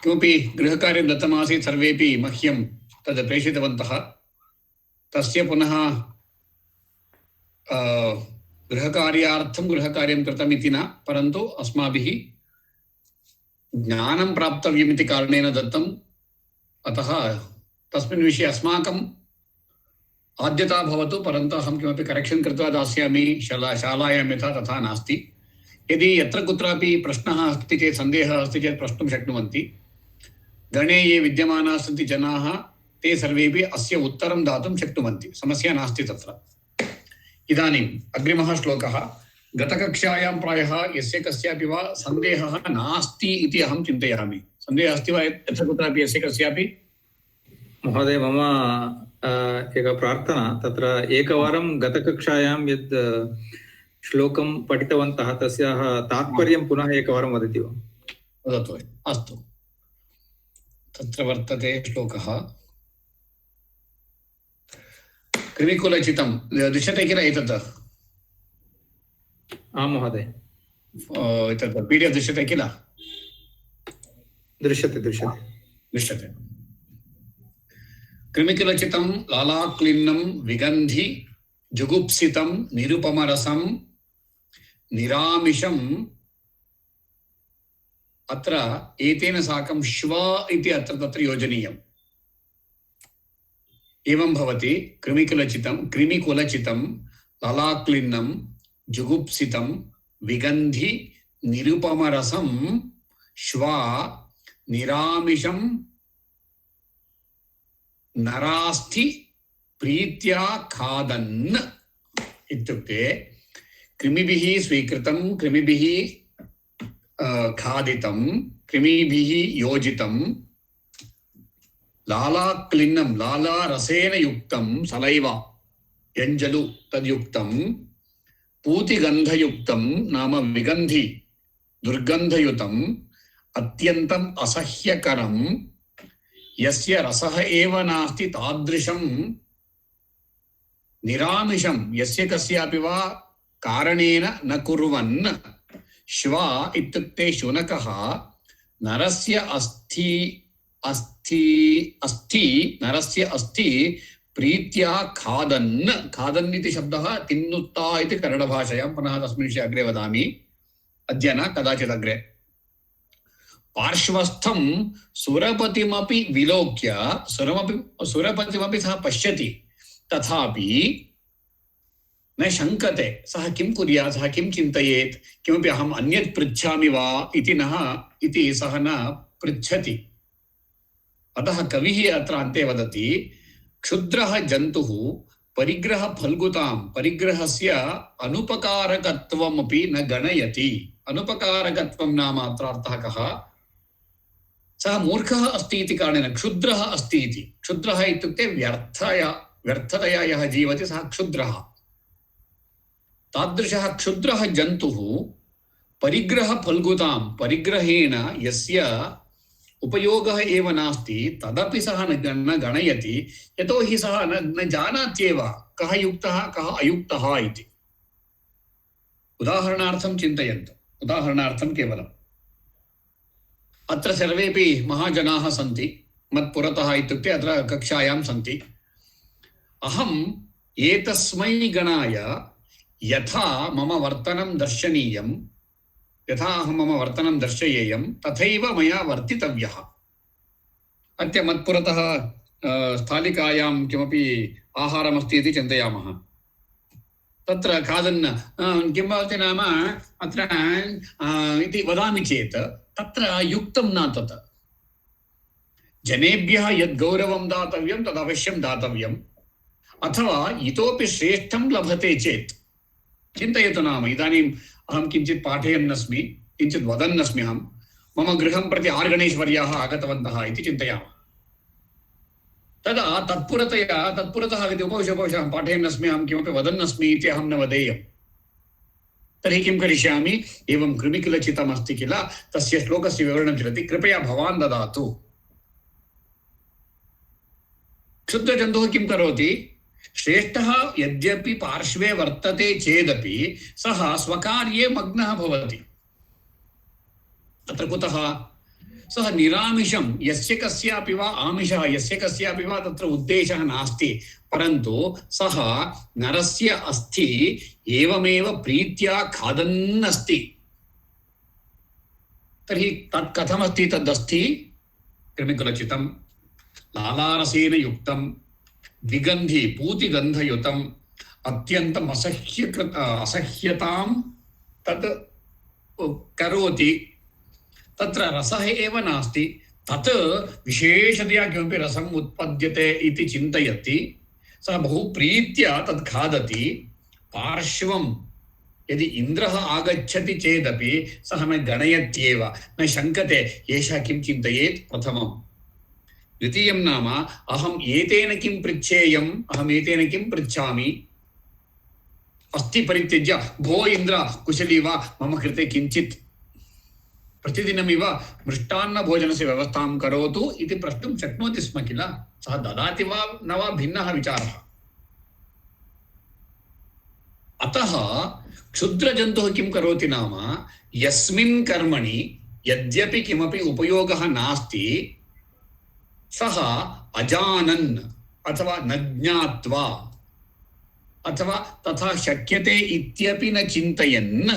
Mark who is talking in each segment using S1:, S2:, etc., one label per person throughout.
S1: किमपि गृहकार्यं दत्तमासीत् सर्वेपि मह्यं तद् प्रेषितवन्तः। तस्य पुनः गृहकार्यार्थं गृहकार्यं कृतम् इति न, परन्तु अस्माभिः ज्ञानं प्राप्तव्यमिति कारणेन दत्तम्। अतः तस्मिन् विषये अस्माकम् आद्यता भवतु, परन्तु अहं किमपि करेक्षन् कृत्वा दास्यामि। शालायां यथा तथा नास्ति। यदि यत्र कुत्रापि प्रश्नः अस्ति चेत्, सन्देहः अस्ति चेत् प्रष्टुं शक्नुवन्ति। गणे ये विद्यमानाः सन्ति जनाः, ते सर्वेपि अस्य उत्तरं दातुं शक्नुवन्ति। समस्या नास्ति तत्र। इदानीम् अग्रिमः श्लोकः। गतकक्षायां प्रायः यस्य कस्यापि वा सन्देहः नास्ति इति अहं चिन्तयामि। सन्देहः अस्ति वा यत्र कुत्रापि यस्य कस्यापि?
S2: महोदय, मम एका प्रार्थना। तत्र एकवारं गतकक्षायां यद् श्लोकं पठितवन्तः तस्याः तात्पर्यं पुनः एकवारं वदति वा?
S1: वदतु। अस्तु, तत्र वर्तते श्लोकः। कृमिकुलचितं दृश्यते किल एतत्?
S2: आं महोदय,
S1: एतत् PDF दृश्यते किल?
S2: दृश्यते दृश्यते
S1: दृश्यते। कृमिकुलचितं लालाक्लिन्नं विगन्धि जुगुप्सितं निरुपमरसं निरामिषम्। अत्र एतेन साकं श्व इति अत्र तत्र योजनीयम्। एवं भवति। कृमिकुलचितं लालाक्लिन्नं जुगुप्सितं विगन्धि निरुपमरसं श्वा निरामिषं नरास्थि प्रीत्या खादन्। इत्युक्ते कृमिभिः स्वीकृतं, कृमिभिः खादितं, कृमिभिः योजितं लालाक्लिन्नं, लालारसेन युक्तं सलैवा यञ्जलु तद्युक्तं पूतिगन्धयुक्तं नाम विगन्धि दुर्गन्धयुतम् अत्यन्तम् असह्यकरं यस्य रसः एव नास्ति तादृशं निरामिषं यस्य कस्यापि वा कारणेन न कुर्वन्। श्वा इत्युक्ते शुनकः नरस्य नरस्य अस्थि प्रीत्या खादन्। खादन् इति शब्दः तिन्नुत्ता इति कन्नडभाषायां। पुनः तस्मिन् विषये अग्रे वदामि, अद्य न, कदाचित् अग्रे। पार्श्वस्थं सुरपतिमपि विलोक्य, सुरपतिमपि सः पश्यति, तथापि न शङ्कते। सः किं कुर्यात्, सः किं चिन्तयेत्, किमपि अहम् अन्यत् पृच्छामि वा इति सः न पृच्छति। अतः कविः अत्र अन्ते वदति, क्षुद्रः जन्तुः परिग्रह फल्गुतां, परिग्रहस्य अनुपकारकत्वमपि न गणयति। अनुपकारकत्वं नाम अत्र अर्थः कः? सः मूर्खः अस्ति इति कारणेन, क्षुद्रः अस्ति इति। क्षुद्रः इत्युक्ते व्यर्थतया यः जीवति सः क्षुद्रः। तादृशः क्षुद्रः जन्तुः परिग्रह फल्गुतां, परिग्रहेण यस्य उपयोगः एव नास्ति तदपि सः न गणयति। यतोहि सः न जानात्येव कः युक्तः कः अयुक्तः इति। उदाहरणार्थं चिन्तयन्तु, उदाहरणार्थं केवलम्। अत्र सर्वेपि महाजनाः सन्ति मत्पुरतः, इत्युक्ते अत्र कक्षायां सन्ति। अहम् एतस्मै गणाय यथा मम वर्तनं दर्शनीयं, यथा अहं मम वर्तनं दर्शयेयं तथैव मया वर्तितव्यः। अद्य मत्पुरतः स्थालिकायां किमपि आहारमस्ति इति चिन्तयामः। तत्र खादन् किं भवति नाम अत्र इति वदामि चेत् तत्र युक्तं न तत्। जनेभ्यः यद् गौरवं दातव्यं तद् अवश्यं दातव्यम्। अथवा इतोपि श्रेष्ठं लभते चेत् चिन्तयतु। नाम इदानीम् अहं किञ्चित् पाठयन् अस्मि, किञ्चित् वदन् अस्मि। अहं मम गृहं प्रति आर्गणेश्वर्याः आगतवन्तः इति चिन्तयामः। तदा तत्पुरतः आगत्य उपविश अहं पाठयन् अस्मि, अहं किमपि वदन् अस्मि इति अहं न वदेयम्। तर्हि किं करिष्यामि? एवं कृमिकुलचितमस्ति किल, तस्य श्लोकस्य विवरणं चलति, कृपया भवान् ददातु। क्षुद्रजन्तुः किं करोति? श्रेष्ठः यद्यपि पार्श्वे वर्तते चेदपि सः स्वकार्ये मग्नः भवति। अत्र कुतः? सः निरामिषं यस्य कस्यापि वा आमिषः यस्य कस्यापि वा तत्र उद्देशः नास्ति, परन्तु सः नरस्य अस्थि एवमेव प्रीत्या खादन् अस्ति। तर्हि तत् कथमस्ति? तदस्थि कृमिकुलचितं लालारसेन युक्तं विगन्धि पूतिगन्धयुतम् अत्यन्तम् असह्यतां तत् करोति। तत्र रसः एव नास्ति, तत् विशेषतया किमपि रसम् उत्पद्यते इति चिन्तयति, सः बहु प्रीत्या तत् खादति। पार्श्वं यदि इन्द्रः आगच्छति चेदपि सः न गणयत्येव, न शङ्कते एषः किं चिन्तयेत् प्रथमम्। द्वितीयं नाम अहम् एतेन किं पृच्छेयम्, अहम् एतेन किं पृच्छामि। अस्ति परित्यज्य भो इन्द्र कुशली वा, मम कृते किञ्चित् प्रतिदिनमिव मृष्टान्नभोजनस्य व्यवस्थां करोतु इति प्रष्टुं शक्नोति स्म किल। सः ददाति वा न वा भिन्नः विचारः। अतः क्षुद्रजन्तुः किं करोति नाम, यस्मिन् कर्मणि यद्यपि किमपि उपयोगः नास्ति, सः अजानन् अथवा न ज्ञात्वा अथवा तथा शक्यते इत्यपि न चिन्तयन्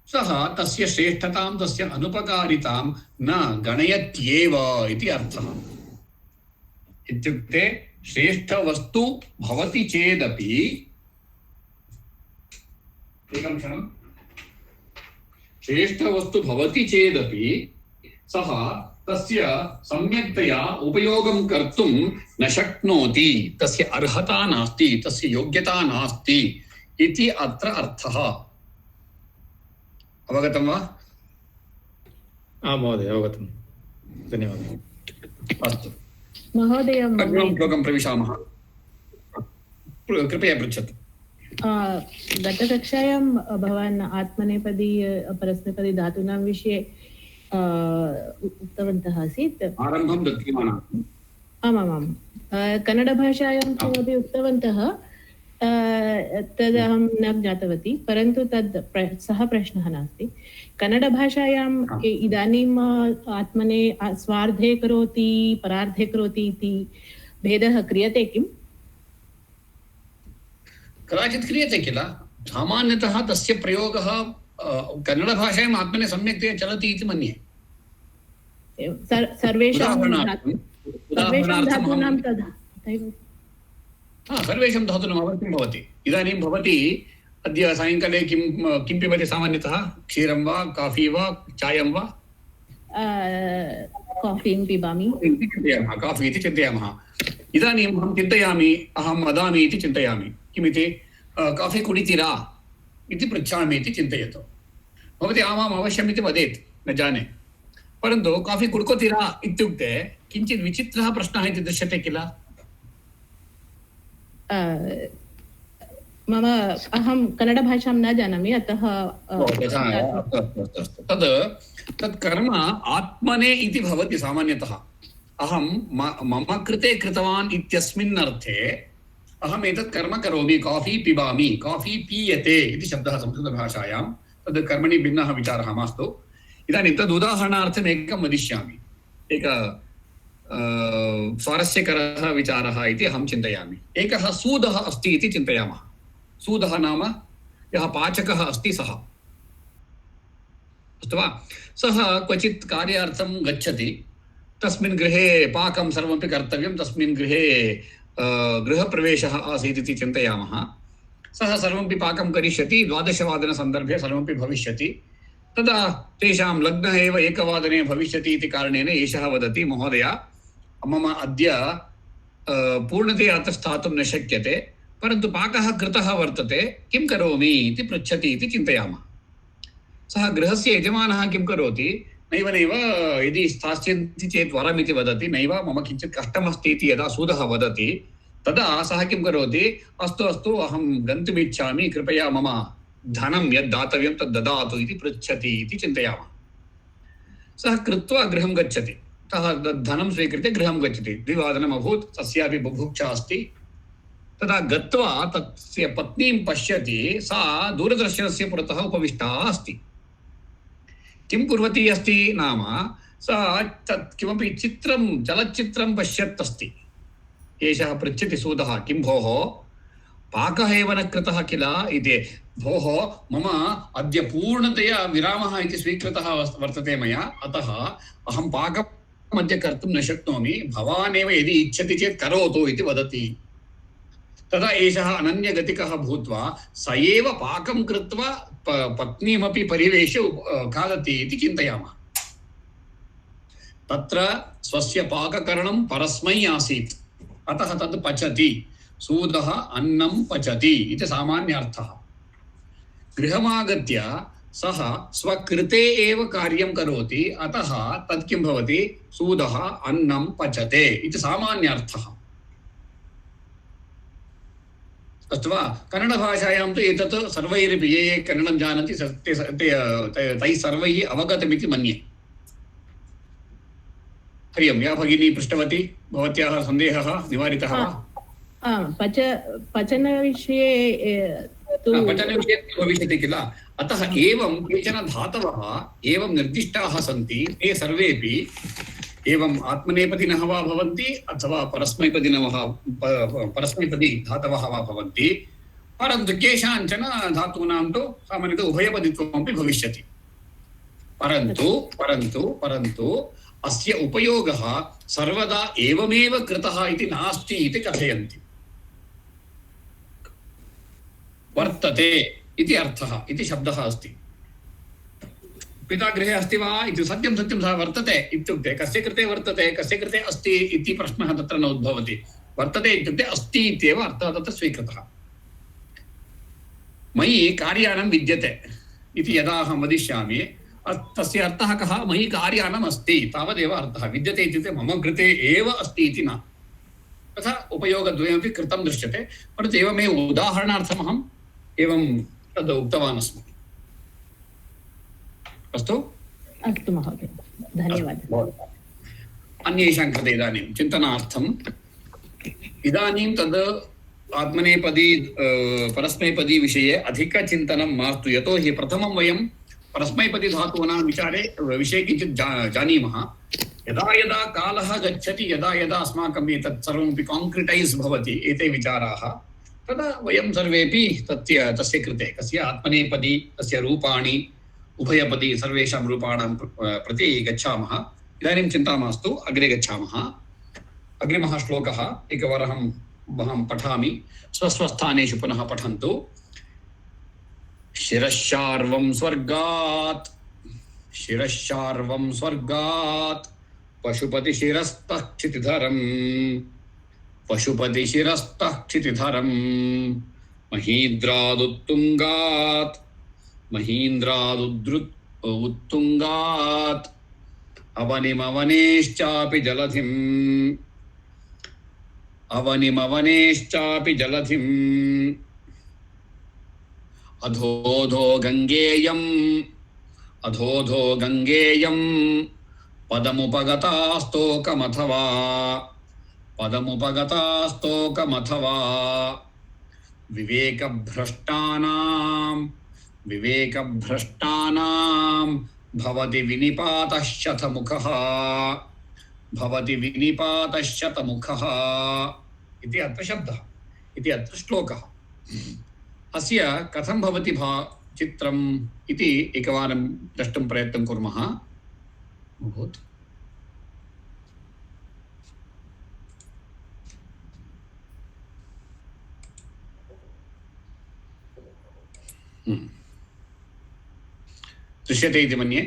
S1: सः तस्य श्रेष्ठतां तस्य अनुपकारितां न गणयत्येव इति अर्थः। इत्युक्ते श्रेष्ठवस्तु भवति चेदपि, एकं क्षणं, श्रेष्ठवस्तु भवति चेदपि सः तस्य सम्यक्तया उपयोगं कर्तुं न शक्नोति, तस्य अर्हता नास्ति, तस्य योग्यता नास्ति इति अत्र अर्थः। अवगतं वा?
S2: आम् महोदय, अवगतं। धन्यवादः।
S1: अस्तु,
S3: महोदय,
S1: अग्रिमं श्लोकं प्रविशामः। कृपया पृच्छतु।
S3: गतकक्षायां भवान् आत्मनेपदी परस्मैपदी धातूनां विषये उक्तवन्तः आसीत्।
S1: आरम्भं दत्तमानः।
S3: आमामाम्। कन्नडभाषायां किमपि उक्तवन्तः, तदहं न ज्ञातवती, परन्तु सः प्रश्नः नास्ति। कन्नडभाषायाम् इदानीम् आत्मने स्वार्धे करोति परार्धे करोति इति भेदः क्रियते किम्?
S1: कदाचित् क्रियते किल। सामान्यतः तस्य प्रयोगः कन्नडभाषायाम् आत्मने सम्यक्तया चलति इति मन्ये।
S3: सर्वेषां धातूनां तथा
S1: सर्वेषां धातूनाम् अवश्यं भवति। इदानीं भवती अद्य सायङ्काले किं पिबति सामान्यतः? क्षीरं वा, काफी वा, चायं वा?
S3: काफीं पिबामि।
S1: काफी इति चिन्तयामः। इदानीम् अहं चिन्तयामि, अहं वदामि इति चिन्तयामि। किमिति? काफी कुडितीरा इति पृच्छामि इति चिन्तयतु। भवती आमाम् अवश्यम् इति वदेत्, न जाने। परन्तु काफी कुड्कोतीरा इत्युक्ते किञ्चित् विचित्रः प्रश्नः इति दृश्यते किल।
S3: अहं कन्नडभाषां न जानामि, अतः
S1: तत् कर्म आत्मने इति भवति सामान्यतः। अहं मम कृते कृतवान् इत्यस्मिन् अर्थे अहम् एतत् कर्म करोमि, काफी पिबामि, काफी पीयते इति शब्दः संस्कृतभाषायां। तद् कर्मणि भिन्नः विचारः मास्तु। इदानीं तद् उदाहरणार्थम् एकं वदिष्यामि। स्वारस्यकरः विचारः इति अहं चिन्तयामि। एकः सूदः अस्ति इति चिन्तयामः। सूदः नाम यः पाचकः अस्ति सः, अस्तु वा? सः क्वचित् कार्यार्थं गच्छति। तस्मिन् गृहे पाकं सर्वमपि कर्तव्यं। तस्मिन् गृहे गृहप्रवेशः आसीत् इति चिन्तयामः। सः सर्वमपि पाकं करिष्यति। 12वादनसन्दर्भे सर्वमपि भविष्यति। तदा तेषां लग्नः एव 1वादने भविष्यति इति कारणेन एषः वदति, महोदय मम अद्य पूर्णतया अत्र स्थातुं न शक्यते, परन्तु पाकः कृतः वर्तते, किं करोमि इति पृच्छति इति चिन्तयामः। सः गृहस्य यजमानः किं करोति? नैव यदि स्थास्यन्ति चेत् वरम् इति वदति। नैव, मम किञ्चित् कष्टमस्ति इति यदा सूदः वदति, तदा सः किं करोति? अस्तु अस्तु, अहं गन्तुमिच्छामि, कृपया मम धनं यद् दातव्यं तद् ददातु इति पृच्छति इति चिन्तयामः। सः कृत्वा गृहं गच्छति। सः धनं स्वीकृत्य गृहं गच्छति। 2वादनम् अभूत्, तस्यापि बुभुक्षा अस्ति। तदा गत्वा तस्य पत्नीं पश्यति। सा दूरदर्शनस्य पुरतः उपविष्टा अस्ति। किं कुर्वती अस्ति नाम सा तत् किमपि चित्रं चलच्चित्रं पश्यत् अस्ति। एषः पृच्छति सूदः, किं भोः पाकः एव न कृतः किल इति। भोः मम अद्य पूर्णतया विरामः इति स्वीकृतः वर्तते मया, अतः अहं पाकम् अद्य कर्तुं न शक्नोमि, भवान् एव यदि इच्छति चेत् करोतु इति वदति। तदा एषः अनन्यगतिकः भूत्वा स एव पाकं कृत्वा पत्नीमपि परिवेश्य खादति इति चिन्तयामः। तत्र स्वस्य पाककरणं परस्मै आसीत्, अतः तद् पचति। सूदः अन्नं पचति इति सामान्यार्थः। गृहमागत्य सः स्वकृते एव कार्यं करोति, अतः तत् किं भवति, सूदः अन्नं पचते इति सामान्यार्थः। अस्तु वा? कन्नडभाषायां तु एतत् सर्वैरपि ये ये कन्नडं जानन्ति तैः सर्वैः अवगतमिति मन्ये। हरि ओं, या भगिनी पृष्टवती, भवत्याः सन्देहः निवारितः वा?
S3: पचनविषये
S1: पचनविषये भविष्यति किल। अतः एवं केचन धातवः एवं निर्दिष्टाः सन्ति, ते सर्वेपि एवम् आत्मनेपदिनः वा भवन्ति अथवा परस्मैपदी धातवः वा भवन्ति। परन्तु केषाञ्चन धातूनां तु सामान्यतः उभयपदित्वमपि भविष्यति। परन्तु अस्य उपयोगः सर्वदा एवमेव कृतः इति नास्ति इति कथयन्ति। वर्तते इति अर्थः, इति शब्दः अस्ति। पिता गृहे अस्ति वा इति सत्यं सः वर्तते इत्युक्ते कस्य कृते वर्तते, कस्य कृते अस्ति इति प्रश्नः तत्र न उद्भवति। वर्तते इत्युक्ते अस्ति इत्येव अर्थः तत्र स्वीकृतः। मयि कार्यानं विद्यते इति यदा अहं वदिष्यामि तस्य अर्थः कः, मयि कार्यानम् अस्ति तावदेव अर्थः। विद्यते इत्युक्ते मम कृते एव अस्ति इति न। तथा उपयोगद्वयमपि कृतं दृश्यते, परन्तु एवमेव उदाहरणार्थमहम् एवं तद् उक्तवान् अस्मि। अस्तु
S3: महोदय, धन्यवादः।
S1: अन्येषां कृते इदानीं चिन्तनार्थम् इदानीं तद् आत्मनेपदी परस्मैपदी विषये अधिकचिन्तनं मास्तु। यतोहि प्रथमं वयं परस्मैपदी धातूनां विषये किञ्चित् जानीमः। यदा यदा कालः गच्छति, यदा यदा अस्माकम् एतत् सर्वमपि काङ्क्रिटैस् भवति एते विचाराः, तदा वयं सर्वेपि तस्य कृते कस्य आत्मनेपदी तस्य रूपाणि उभयपदी सर्वेषां रूपाणां प्रति गच्छामः। इदानीं चिन्ता मास्तु, अग्रे गच्छामः। अग्रिमः श्लोकः एकवारम् अहं पठामि, स्वस्वस्थानेषु पुनः पठन्तु। शिरश्चार्वं स्वर्गात् पशुपतिशिरस्तः क्षितिधरम् महीन्द्रादुत्तुङ्गात् अवनिमवनेश्चापि जलधिम् अधोधो गङ्गेयं पदमुपगतास्तोकमथवा विवेकभ्रष्टानां भवति विनिपातः शतमुखः इति अत्र शब्दः, इति अत्र श्लोकः। अस्य कथं भवति चित्रम् इति एकवारं द्रष्टुं प्रयत्नं कुर्मः। भूत् दृश्यते इति मन्ये।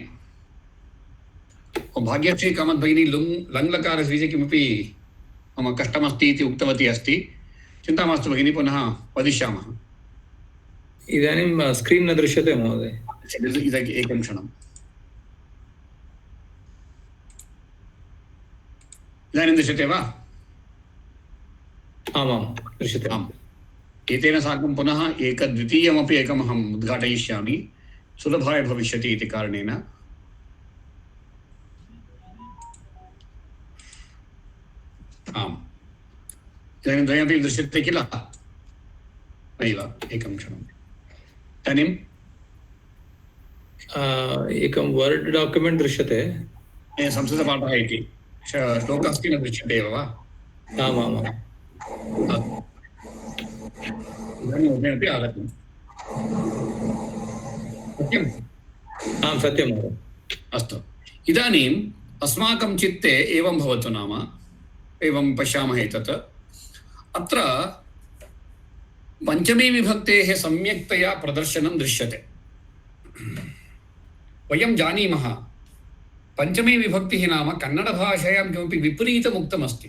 S1: भाग्यश्री कामत् भगिनी लङ्लकारस्य विषये किमपि मम कष्टमस्ति इति उक्तवती अस्ति। चिन्ता मास्तु भगिनी, पुनः वदिष्यामः।
S2: इदानीं स्क्रीन् न दृश्यते महोदय।
S1: एकं क्षणम्। इदानीं दृश्यते वा?
S2: आमां दृश्यते।
S1: आम्, एतेन साकं पुनः द्वितीयमपि एकमहम् उद्घाटयिष्यामि, सुलभाय भविष्यति इति कारणेन। आम्, इदानीं द्वयमपि दृश्यते किल? नैव, एकं क्षणम्। इदानीं
S2: एकं वर्ड् डाक्युमेण्ट् दृश्यते।
S1: संस्कृतपाठः इति श्लोकः अस्ति न दृश्यते एव वा?
S2: आमामाम्।
S1: इदानीम् उभयमपि आगतम्। सत्यम्?
S2: आं सत्यं महोदय।
S1: अस्तु, इदानीम् अस्माकं चित्ते एवं भवतु, नाम एवं पश्यामः एतत्। अत्र पञ्चमी विभक्तेः सम्यक्तया प्रदर्शनं दृश्यते। वयं जानीमः पञ्चमी विभक्तिः नाम कन्नडभाषायां किमपि विपरीतम् उक्तमस्ति।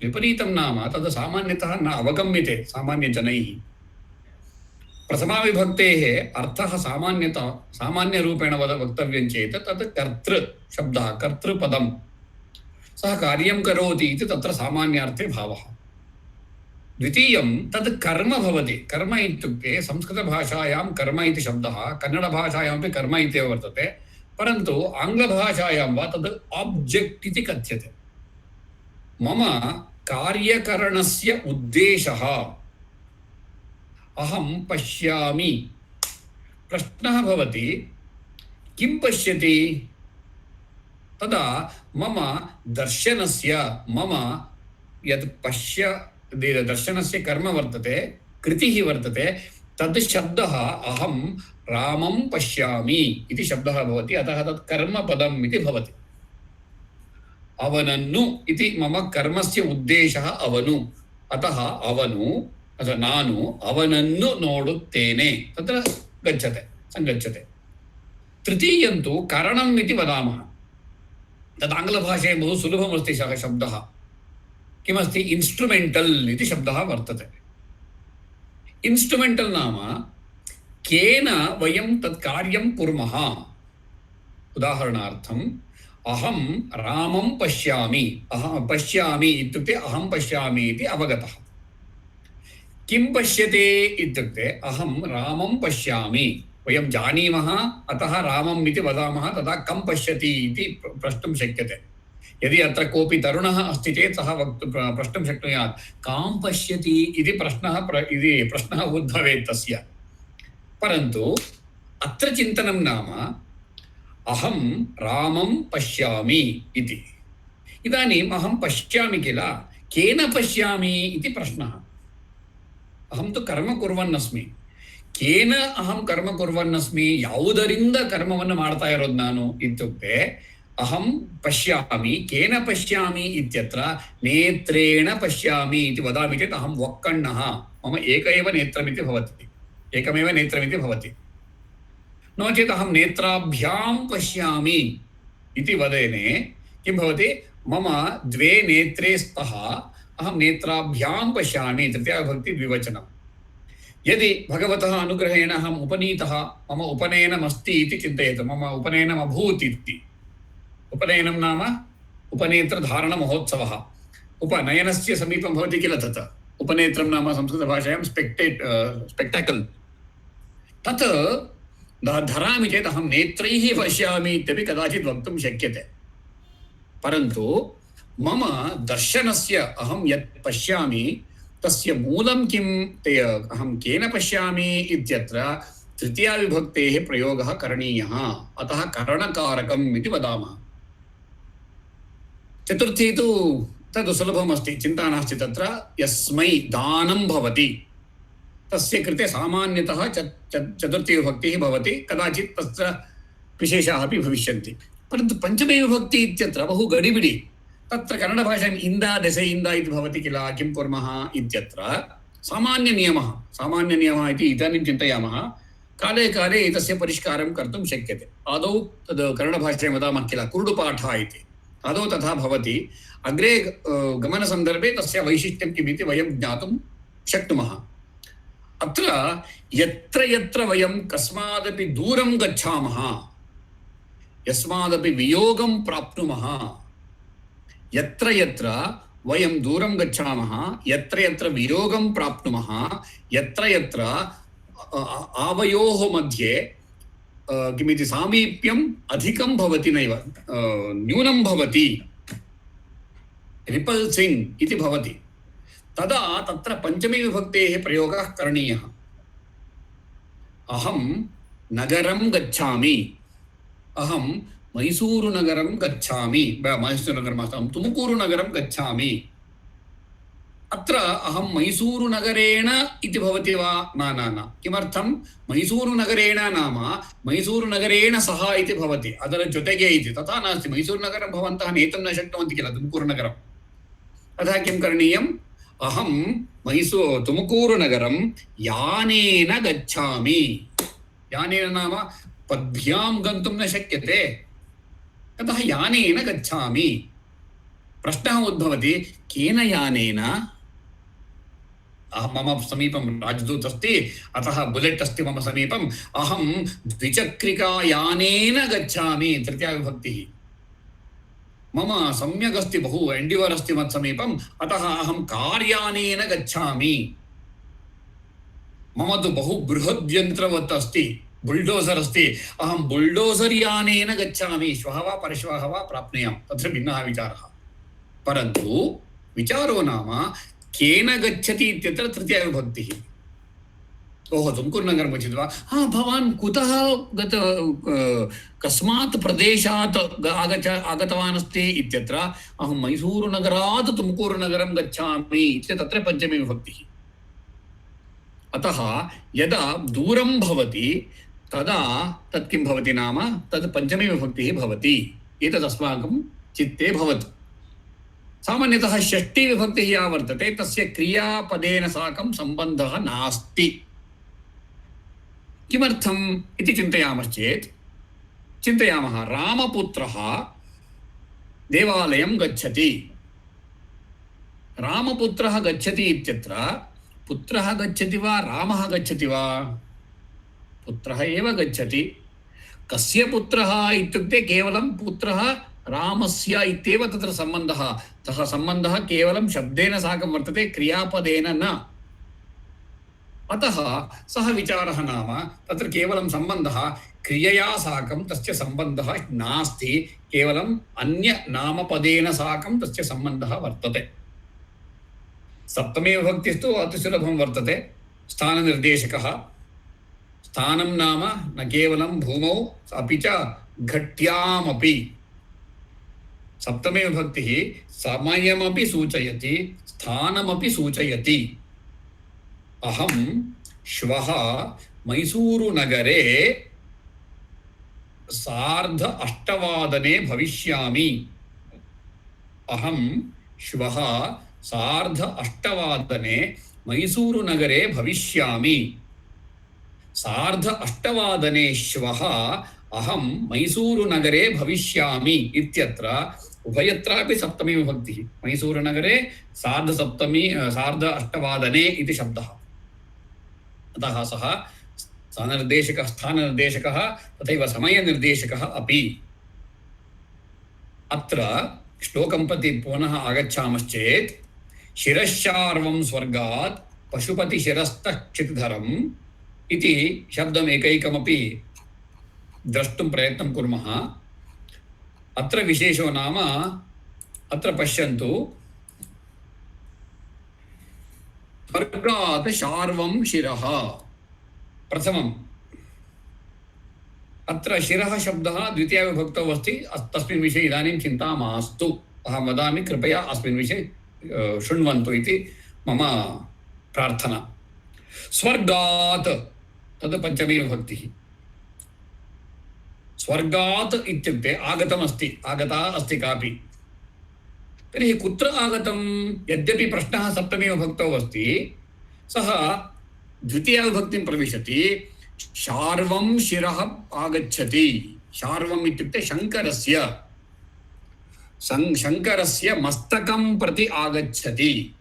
S1: विपरीतं नाम तद् सामान्यतः न अवगम्यते सामान्यजनैः। प्रथमाविभक्तेः अर्थः सामान्यरूपेण वक्तव्यं चेत् तत् कर्तृशब्दः, कर्तृपदं, सः कार्यं करोति इति तत्र सामान्यार्थे भावः। द्वितीयं तद् कर्म भवति। कर्म इत्युक्ते संस्कृतभाषायां कर्म इति शब्दः, कन्नडभाषायामपि कर्म इत्येव वर्तते, परन्तु आङ्ग्लभाषायां वा तद् आब्जेक्ट् इति कथ्यते। मम कार्यकरणस्य उद्देशः अहं पश्यामि। प्रश्नः भवति, किं पश्यति? तदा मम दर्शनस्य, मम यत् दर्शनस्य कर्म वर्तते, कृतिः वर्तते, तद् शब्दः अहं रामं पश्यामि इति शब्दः भवति। अतः तत् कर्मपदम् इति भवति। अवनन्नु इति मम कर्मस्य उद्देशः अवनु। अतः अवनु अथवा नानु अवनन्नु नोडुत्तेने तत्र सङ्गच्छते। तृतीयं तु करणम् इति वदामः। तद् आङ्ग्लभाषायां बहु सुलभमस्ति सः शब्दः। किमस्ति? इन्स्ट्रुमेण्टल् इति शब्दः वर्तते। इन्स्ट्रुमेण्टल् नाम केन वयं तत् कार्यं कुर्मः। उदाहरणार्थम् अहं रामं पश्यामि। अहं पश्यामि इत्युक्ते अहं पश्यामि इति अवगतः। किं पश्यते इत्युक्ते अहं रामं पश्यामि। वयं जानीमः, अतः रामम् इति वदामः। तदा कं पश्यति इति प्रष्टुं शक्यते। यदि अत्र कोऽपि तरुणः अस्ति चेत् सः प्रष्टुं शक्नुयात्, कां पश्यति इति प्रश्नः उद्भवेत् तस्य। परन्तु अत्र चिन्तनं नाम अहं रामं पश्यामि इति। इदानीम् अहं पश्यामि किल, केन पश्यामि इति प्रश्नः। अहं तु कर्म कुर्वन्नस्मि, केन अहं कर्म कुर्वन्नस्मि, ಯಾವುದರಿಂದ ಕರ್ಮವನ್ನು ಮಾಡ್ತಾ ಇರೋದು ನಾನು ಇತ್ಯುಕ್ತೆ अहं पश्यामि। केन पश्यामि इत्यत्र नेत्रेण पश्यामि इति वदामि चेत् अहं वक्कण्णः, मम एकमेव नेत्रमिति भवति। नो चेत् अहं नेत्राभ्यां पश्यामि इति वदेने किं भवति? मम द्वे नेत्रे स्तः, अहं नेत्राभ्यां पश्यामि, तृतीयाविभक्ति द्विवचनं। यदि भगवतः अनुग्रहेण अहम् उपनीतः, मम उपनयनमस्ति इति चिन्तयतु, मम उपनयनमभूत् इति। उपनयनं नाम उपनेत्रधारणमहोत्सवः। उपनयनस्य समीपं भवति किल तत्। उपनेत्रं नाम संस्कृतभाषायां स्पेक्टाकल्। तत् धरामि चेत् अहं नेत्रैः पश्यामि इत्यपि कदाचित् वक्तुं शक्यते। परन्तु मम दर्शनस्य अहं यत् पश्यामि तस्य मूलं किं, अहं केन पश्यामि इत्यत्र तृतीयाविभक्तेः प्रयोगः करणीयः। अतः करणकारकम् इति वदामः। चतुर्थी तु तद् सुलभमस्ति, चिन्ता नास्ति। तत्र यस्मै दानं भवति तस्य कृते सामान्यतः चतुर्थी विभक्तिः भवति, कदाचित् तत्र विशेषाः अपि भविष्यन्ति। परन्तु पञ्चमी विभक्ति इत्यत्र बहु गडिबिडि। तत्र कन्नडभाषायाम् इन्द दशे इन्द इति भवति किल, किं कुर्मः इत्यत्र सामान्यनियमः इति इदानीं चिन्तयामः। काले काले एतस्य परिष्कारं कर्तुं शक्यते। आदौ तद् कन्नडभाषायां वदामः किल कुरुडुपाठ इति, आदौ तथा भवति। अग्रे गमनसन्दर्भे तस्य वैशिष्ट्यं किम् इति वयं ज्ञातुं शक्नुमः। अत्र यत्र यत्र वयं कस्मादपि दूरं गच्छामः, यस्मादपि वियोगं प्राप्नुमः, यत्र यत्र वयं दूरं गच्छामः, यत्र यत्र वियोगं प्राप्नुमः, यत्र यत्र आवयोः मध्ये किमिति सामीप्यम् अधिकं भवति, नैव न्यूनं भवति, रिपल्सिङ्ग् इति भवति, तदा तत्र पञ्चमी विभक्तेः प्रयोगः करणीयः। अहं नगरं गच्छामि, अहं मैसूरुनगरं गच्छामि, मैसूरुनगरं मास्तु तुमकूरुनगरं गच्छामि। अत्र अहं मैसूरुनगरेण इति भवति वा? न न न। किमर्थं? मैसूरुनगरेण नाम मैसूरुनगरेण सह इति भवति, अदर जोतेगे इति। तथा नास्ति। मैसूरुनगरं भवन्तः नेतुं न शक्नुवन्ति किल, तुमकूरुनगरम्। अतः किं करणीयम्? अहं तुमकूरुनगरं यानेन गच्छामि। यानेन नाम पद्भ्यां गन्तुं न शक्यते, अतः यानेन गच्छामि। प्रश्नः उद्भवति, केन यानेन? मम समीपं राजदूत अस्ति, अतः बुलेट् अस्ति मम समीपम्, अहं द्विचक्रिकायानेन गच्छामि, तृतीया विभक्तिः। मम सम्यक् अस्ति, बहु एण्डिवर् अस्ति मत्समीपम्, अतः अहं कार्यानेन गच्छामि। मम तु बहु बृहद् यन्त्रवत् अस्ति, बुल्डोजर् अस्ति, अहं बुल्डोजर् यानेन गच्छामि। श्वः वा परश्वः वा प्राप्नुयाम्, तत्र भिन्नः विचारः। परन्तु विचारो नाम केन गच्छति इत्यत्र तृतीया विभक्तिः। ओहो, तुमकूरुनगरम् उचित वा? हाँ, भवान् कुतः कस्मात् प्रदेशात् आगतवान् अस्ति इत्यत्र अहं मैसूरुनगरात् तुमकूरुनगरं गच्छामि इति तत्र पञ्चमी विभक्तिः। अतः यदा दूरं भवति तदा तत् किं भवति नाम तत् पञ्चमी विभक्तिः भवति। एतत् अस्माकं चित्ते भवतु। सामान्यतः षष्ठी विभक्तिः या वर्तते तस्य क्रियापदेन साकं सम्बन्धः नास्ति। किमर्थम् इति चिन्तयामश्चेत् चिन्तयामः, रामपुत्रः देवालयं गच्छति। रामपुत्रः गच्छति इत्यत्र पुत्रः गच्छति वा रामः गच्छति वा? पुत्रः एव गच्छति। कस्य पुत्रः इत्युक्ते केवलं पुत्रः रामस्य इत्येव तत्र सम्बन्धः। सः सम्बन्धः केवलं शब्देन साकं वर्तते, क्रियापदेन न। अतः सः विचारः नाम तत्र केवलं सम्बन्धः क्रियया साकं तस्य सम्बन्धः नास्ति, केवलम् अन्य नामपदेन साकं तस्य सम्बन्धः वर्तते। सप्तमी विभक्तिस्तु अतिसुलभं वर्तते। स्थाननिर्देशकः। स्थानं नाम न केवलं भूमौ अपि च घट्यामपि। सप्तमी विभक्तिः समयमपि सूचयति, स्थानमपि सूचयति। अहं श्वः मैसूरुनगरे 8:30 भविष्यामि। अहं श्वः 8:30 मैसूरुनगरे भविष्यामि। 8:30 श्वः अहं मैसूरुनगरे भविष्यामि इत्यत्र उभयत्रापि सप्तमी विभक्तिः। मैसूरुनगरे 8:30 इति शब्दः। अतः सः स्थाननिर्देशकः, स्थाननिर्देशकः तथैव समयनिर्देशकः अपि। अत्र श्लोकं प्रति पुनः आगच्छामश्चेत् शिरश्चार्वं स्वर्गात् पशुपतिशिरस्तः क्षितिधरम् इति शब्दम् एकैकमपि द्रष्टुं प्रयत्नं कुर्मः। अत्र विशेषो नाम अत्र पश्यन्तु, स्वर्गात् शार्वं शिरः प्रथमम्। अत्र शिरः शब्दः द्वितीया विभक्तौ अस्ति। तस्मिन् विषये इदानीं चिन्ता मास्तु, अहं वदामि, कृपया अस्मिन् विषये शृण्वन्तु इति मम प्रार्थना। स्वर्गात् तद् पञ्चमी विभक्तिः। स्वर्गात् इत्युक्ते आगतमस्ति, आगता अस्ति कापि। तर्हि कुत्र आगतम्? यद्यपि प्रश्नः सप्तमी विभक्तौ अस्ति, सः द्वितीया विभक्तिं प्रविशति। शार्वं शिरः आगच्छति। शार्वम् इत्युक्ते शङ्करस्य मस्तकं प्रति आगच्छति।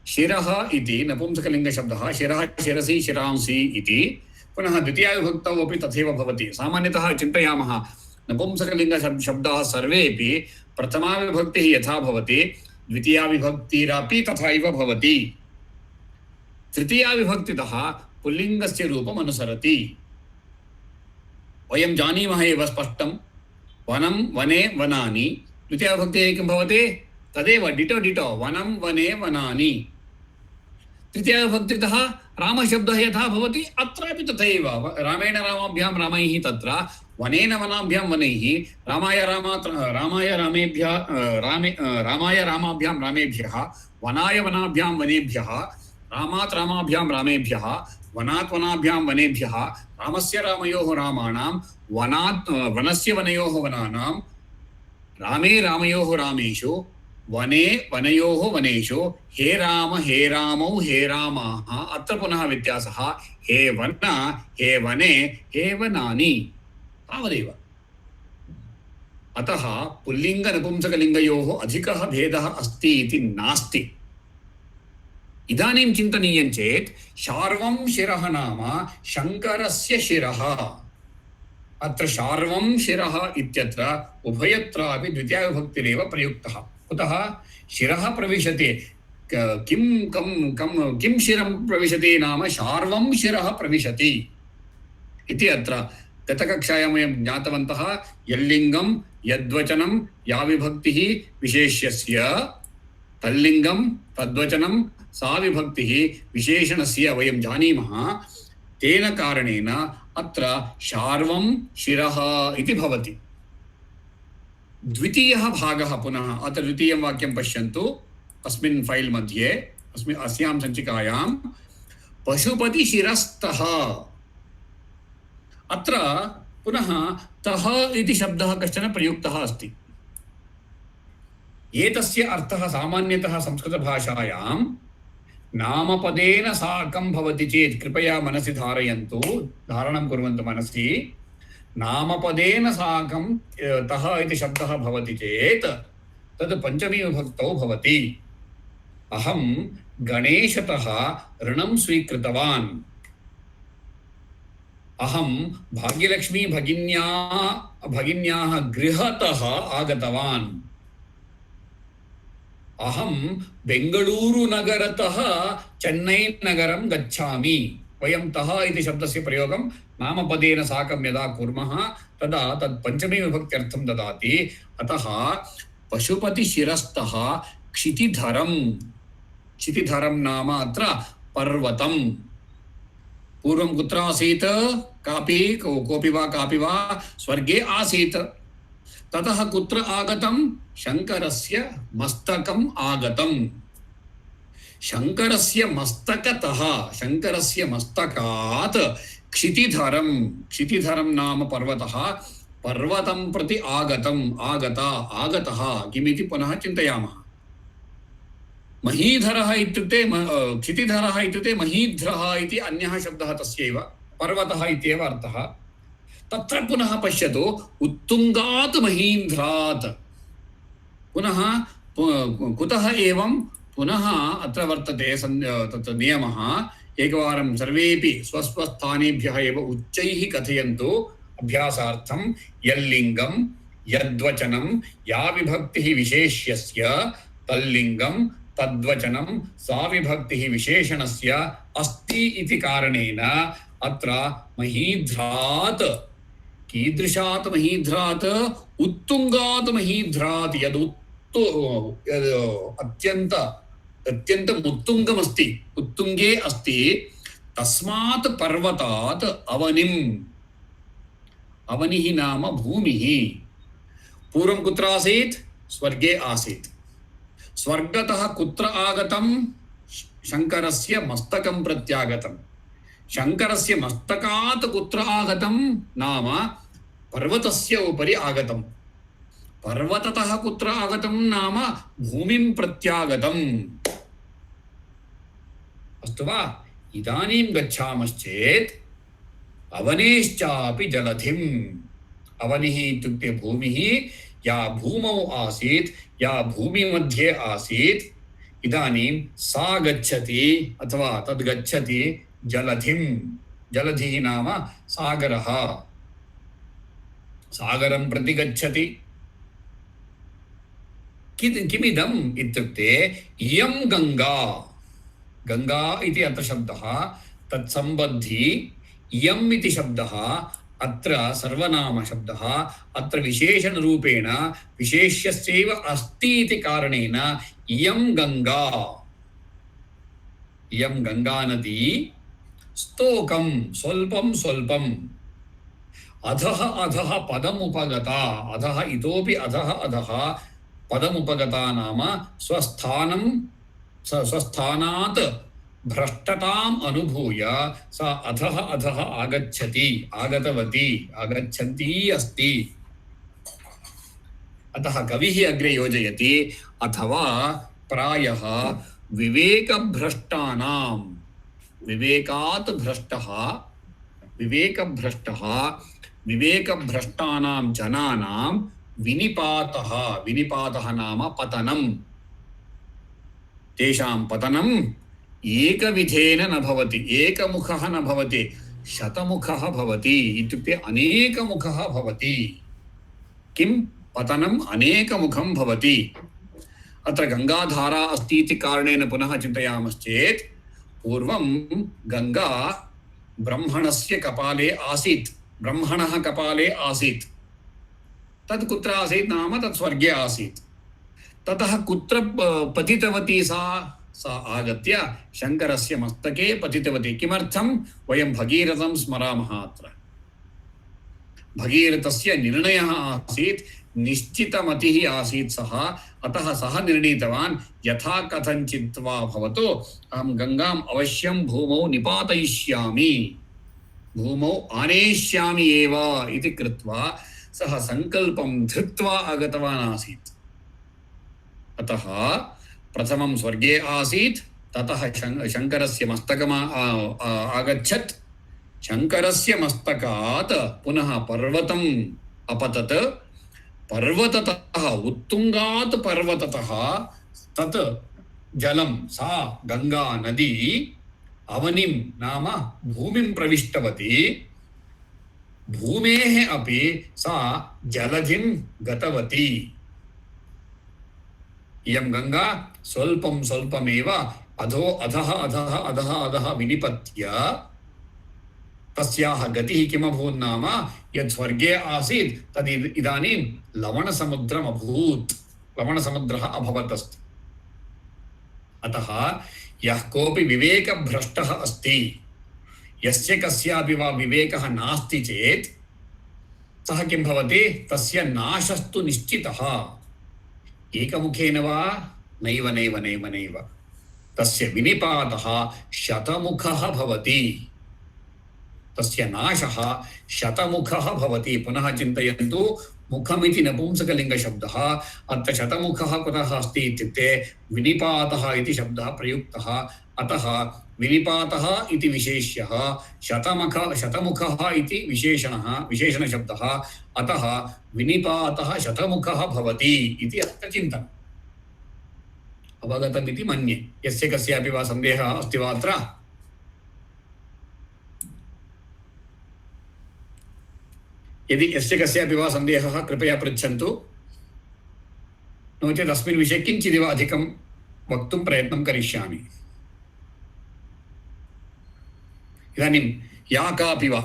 S1: शिरः इति नपुंसकलिङ्गशब्दः। शिरः शिरसि शिरांसि इति पुनः द्वितीया विभक्तौ अपि तथैव भवति। सामान्यतः चिन्तयामः, नपुंसकलिङ्गशब्दाः सर्वेपि प्रथमा विभक्तिः यथा भवति द्वितीया विभक्तिरपि तथैव भवति। तृतीया विभक्तितः पुल्लिङ्गस्य रूपम् अनुसरति। वयं जानीमः एव स्पष्टं, वनं वने वनानि। द्वितीया विभक्तिः किं भवति? तदेव डिटो डिटो, वनं वने वनानि। तृतीया विभक्तितः रामशब्दः यथा भवति अत्रापि तथैव रामेण रामाभ्यां रामैः तत्र वनेन वनाभ्यां वनैः रामाय रामाभ्यां रामेभ्यः वनाय वनाभ्यां वनेभ्यः रामात् रामाभ्यां रामेभ्यः वनात् वनाभ्यां वनेभ्यः रामस्य रामयोः रामाणां वनस्य वनयोः वनानां रामे रामयोः रामेषु वने वनयोः वनेषु हे राम हे रामौ हे रामाः अत्र पुनः व्यत्यासः हे वन हे वने हे वनानि तावदेव। अतः पुल्लिङ्ग नपुंसकलिङ्गयोः अधिकः भेदः अस्ति इति नास्ति। इदानीं चिन्तनीयं चेत् शार्वं शिरः नाम शङ्करस्य शिरः। अत्र शार्वं शिरः इत्यत्र उभयत्रापि द्वितीयाविभक्तिरेव प्रयुक्तः। कुतः शिरः प्रविशति किं शिरं प्रविशति नाम शार्वं शिरः प्रविशति इति अत्र गतकक्षायां वयं ज्ञातवन्तः। यल्लिङ्गं यद्वचनं या विभक्तिः विशेष्यस्य तल्लिङ्गं तद्वचनं सा विभक्तिः विशेषणस्य वयं जानीमः। तेन कारणेन अत्र शार्वं शिरः इति भवति। द्वितीयः भागः पुनः अत्र द्वितीयं वाक्यं पश्यन्तु अस्मिन् फैल् मध्ये अस्यां सञ्चिकायां पशुपतिशिरस्तः। अत्र पुनः तः इति शब्दः कश्चन प्रयुक्तः अस्ति। एतस्य अर्थः सामान्यतः संस्कृतभाषायां नामपदेन साकं भवति चेत् कृपया मनसि धारयन्तु, धारणं कुर्वन्तु मनसि। नामपदेन साकं तः इति शब्दः भवति चेत् तद् पञ्चमी विभक्तौ भवति। अहं गणेशतः ऋणं स्वीकृतवान्। अहं भाग्यलक्ष्मी भगिन्याः गृहतः आगतवान्। अहं बेङ्गळूरुनगरतः चेन्नैनगरं गच्छामि। वयं तः इति शब्दस्य प्रयोगं नामपदेन साकं यदा कुर्मः तदा तत् पञ्चमी विभक्त्यर्थं ददाति। अतः पशुपतिशिरस्तः क्षितिधरं। क्षितिधरं नाम अत्र पर्वतं। पूर्वं कुत्र आसीत्? कोऽपि वा स्वर्गे आसीत्। ततः कुत्र आगतं? शङ्करस्य मस्तकम् आगतं। शङ्करस्य मस्तकतः, शङ्करस्य मस्तकात् क्षितिधरं। क्षितिधरं नाम पर्वतः। पर्वतं प्रति आगतः किमिति पुनः चिन्तयामः। महीधरः इत्युक्ते क्षितिधरः इत्युक्ते महीध्रः इति अन्यः शब्दः तस्यैव। पर्वतः इत्येव अर्थः। तत्र पुनः पश्यतु उत्तुङ्गात् महीन्द्रात्। पुनः कुतः एवं? पुनः अत्र वर्तते तत्र नियमः। एकवारं सर्वेपि स्वस्वस्थानेभ्यः एव उच्चैः कथयन्तु अभ्यासार्थं। यल्लिङ्गं यद्वचनं या विभक्तिः विशेष्यस्य तल्लिङ्गं तद्वचनं सा विभक्तिः विशेषणस्य अस्ति इति कारणेन अत्र महीध्रात्, कीदृशात् महीध्रात्? उत्तुङ्गात् महीध्रात्। अत्यन्तम् उत्तुङ्गमस्ति, उत्तुङ्गे अस्ति, तस्मात् पर्वतात् अवनिम्। अवनिः नाम भूमिः। पूर्वं कुत्र आसीत्? स्वर्गे आसीत्। स्वर्गतः कुत्र आगतं? शङ्करस्य मस्तकं प्रत्यागतं। शङ्करस्य मस्तकात् कुत्र आगतं? नाम पर्वतस्य उपरि आगतं। पर्वततः कुत्र आगतं? नाम भूमिं प्रत्यागतम्। अस्तु वा? इदानीं गच्छामश्चेत् अवनेश्चापि जलधिम्। अवनिः इत्युक्ते भूमिः, या भूमौ आसीत्, या भूमिमध्ये आसीत्, इदानीं सा गच्छति अथवा तद् गच्छति जलधिम्। जलधिः नाम सागरः। सागरं प्रति गच्छति। किमिदम् इत्युक्ते इयं गङ्गा। गङ्गा इति अत्र शब्दः तत्सम्बद्धि। इयम् इति शब्दः अत्र सर्वनामशब्दः। अत्र विशेषणरूपेण विशेष्यस्यैव अस्ति इति कारणेन इयं गङ्गा। इयं गङ्गा नदी स्तोकं स्वल्पं स्वल्पं अधः अधः पदमुपगता अधः इतोपि अधः अधः पदमुपगता नाम स्वस्थानं स्वस्थानात् भ्रष्टताम् अनुभूय सा अधः अधः आगच्छति आगतवती आगच्छन्ती अस्ति। अतः कविः अग्रे योजयति अथवा प्रायः विवेकभ्रष्टानां विवेकात् भ्रष्टः विवेकभ्रष्टानां जनानां विनिपातः विनिपातः नाम पतनं तेषां पतनम् एकविधेन न भवति एकमुखः न भवति शतमुखः भवति इत्युक्ते अनेकमुखः भवति। किं पतनम् अनेकमुखं भवति। अत्र गंगाधारा अस्ति इति कारणेन पुनः चिन्तयामश्चेत् पूर्वं गंगा ब्रह्मणस्य कपाले आसीत् ब्रह्मणः कपाले आसीत् तत् कुत्र आसीत् नाम तत् स्वर्गे आसीत्। ततः कुत्र पतितवती सा आगत्य शङ्करस्य मस्तके पतितवती। किमर्थं वयं भगीरथं स्मरामः। अत्र भगीरथस्य निर्णयः आसीत् निश्चितमतिः आसीत् सः। अतः सः निर्णीतवान् यथा कथञ्चित् वा भवतु अहं गङ्गाम् अवश्यं भूमौ निपातयिष्यामि भूमौ आनेष्यामि एव इति कृत्वा सः सङ्कल्पं धृत्वा आगतवान् आसीत्। अतः प्रथमं स्वर्गे आसीत् ततः शङ्करस्य मस्तकम् आगच्छत् शङ्करस्य मस्तकात् पुनः पर्वतम् अपतत् पर्वततः उत्तुङ्गात् पर्वततः तत् जलं सा गंगा नदी अवनिं नाम भूमिं प्रविष्टवती। भूमेः अपि सा जलधिं गतवती। इयं गंगा स्वल्पं स्वल्पमेव अधो अधः अधः अधः अधः विनिपत्य तस्याः गतिः किमभूत् नाम यत् स्वर्गे आसीत् तद् इदानीं लवणसमुद्रम् अभूत् लवणसमुद्रः अभवत् अस्ति। अतः यः कोऽपि विवेकभ्रष्टः अस्ति यस्य कस्यापि वा विवेकः नास्ति चेत् सः किं भवति तस्य नाशस्तु निश्चितः। एकमुखेन वा नैव नैव नैव नैव तस्य विनिपातः शतमुखः भवति तस्य नाशः शतमुखः भवति। पुनः चिन्तयन्तु मुखमिति नपुंसकलिङ्गशब्दः अत्र शतमुखः कुतः अस्ति इत्युक्ते विनिपातः इति शब्दः प्रयुक्तः। अतः विनिपातः इति विशेष्यः शतमुखः इति विशेषणशब्दः अतः विनिपातः शतमुखः भवति इति अत्र चिन्तनम्। अवगतम् इति मन्ये। यस्य कस्यापि वा सन्देहः अस्ति वा अत्र? यदि यस्य कस्यापि वा सन्देहः कृपया पृच्छन्तु। नो चेत् अस्मिन् विषये किञ्चिदिव अधिकं वक्तुं प्रयत्नं करिष्यामि। इदानीं या कापि वा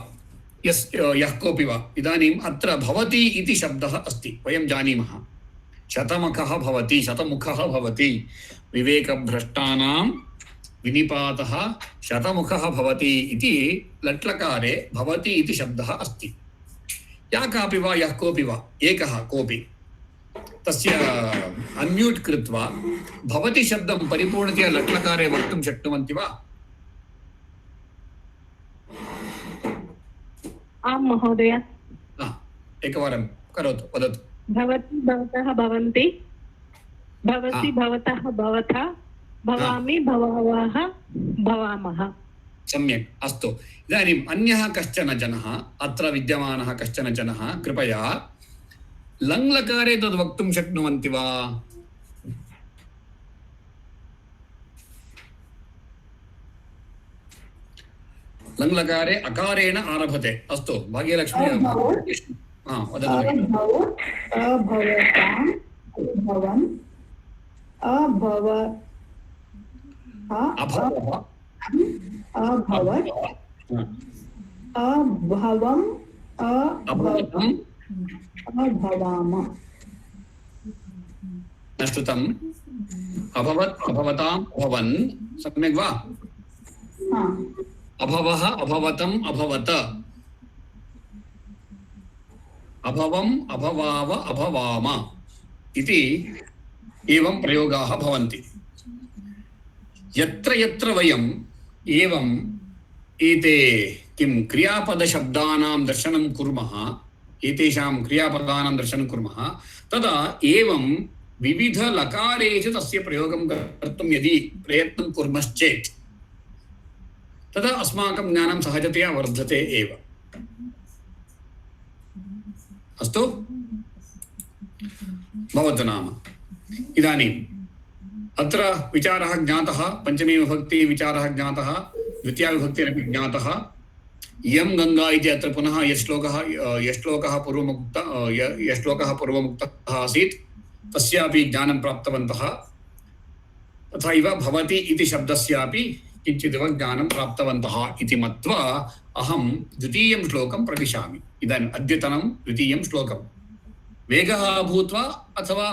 S1: यः कोऽपि वा इदानीम् अत्र भवति इति शब्दः अस्ति वयं जानीमः। शतमुखः भवति शतमुखः भवति विवेकभ्रष्टानां विनिपातः शतमुखः भवति इति लट्लकारे भवति इति शब्दः अस्ति। या कापि वा यः कोऽपि वा एकः कोऽपि तस्य अन्म्यूट् कृत्वा भवति शब्दं परिपूर्णतया लट्लकारे वक्तुं शक्नुवन्ति वा?
S4: आं महोदय।
S1: एकवारं करोतु वदतु।
S4: भवति भवतः भवन्ति भवति भवतः भवथा भवामि भवावः भवामः।
S1: सम्यक् अस्तु। इदानीम् अन्यः कश्चन जनः अत्र विद्यमानः कश्चन जनः कृपया लङ्लकारे तद् वक्तुं शक्नुवन्ति वा? लङ्लकारे अकारेण आरभते। अस्तु भाग्यलक्ष्मी वदतु। न श्रुतम्? अभवत् अभवताम् अभवन्। सम्यक् वा? अभवः अभवतम् अभवत अभवम् अभवाव अभवाम इति एवं प्रयोगाः भवन्ति। यत्र यत्र वयम् एवम् एते किं क्रियापदशब्दानां दर्शनं कुर्मः, एतेषां क्रियापदानां दर्शनं कुर्मः, तदा एवं विविधलकारेषु तस्य प्रयोगं कर्तुं यदि प्रयत्नं कुर्मश्चेत् तदा अस्माकं ज्ञानं सहजतया वर्धते एव। अस्तु, भवतु नाम। इदानीम् अत्र विचारः ज्ञातः, पंचमी विभक्ति विचारः ज्ञातः, द्वितीया विभक्तिरपि ज्ञातः। इयं गंगा इति अत्र पुनः यश्लोकः पूर्वमुक्तः आसीत् तस्यापि ज्ञानं प्राप्तवन्तः। तथैव भवति इति शब्दस्यापि किञ्चिदिव ज्ञानं प्राप्तवन्तः इति मत्वा अहं द्वितीयं श्लोकं प्रविशामि। इदानीम् अद्यतनं द्वितीयं श्लोकं वेगः भूत्वा अथवा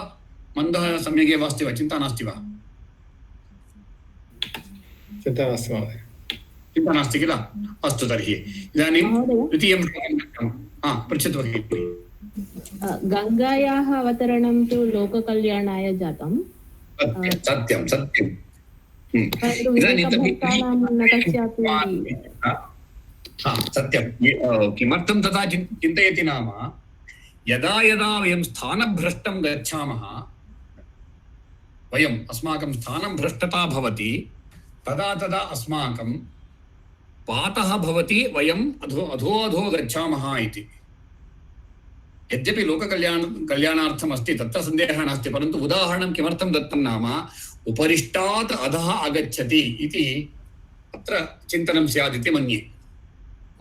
S1: मन्दः सम्यगेव अस्ति वा? चिन्ता नास्ति वा?
S2: चिन्ता नास्ति महोदय।
S1: चिन्ता नास्ति किल? अस्तु, तर्हि इदानीं द्वितीयं श्लोकं पृच्छतु भगिनि।
S3: गङ्गायाः अवतरणं तु लोककल्याणाय जातं।
S1: सत्यं सत्यं। सत्यं। किमर्थं तथा चिन्तयति नाम, यदा यदा वयं स्थानभ्रष्टं गच्छामः, वयम् अस्माकं स्थानं भ्रष्टता भवति, तदा तदा अस्माकं पातः भवति, वयम् अधो गच्छामः इति। यद्यपि लोककल्याणार्थम् अस्ति, तत्र सन्देहः नास्ति, परन्तु उदाहरणं किमर्थं दत्तं नाम उपरिष्टात् अधः आगच्छति इति अत्र चिन्तनं स्यात् इति मन्ये।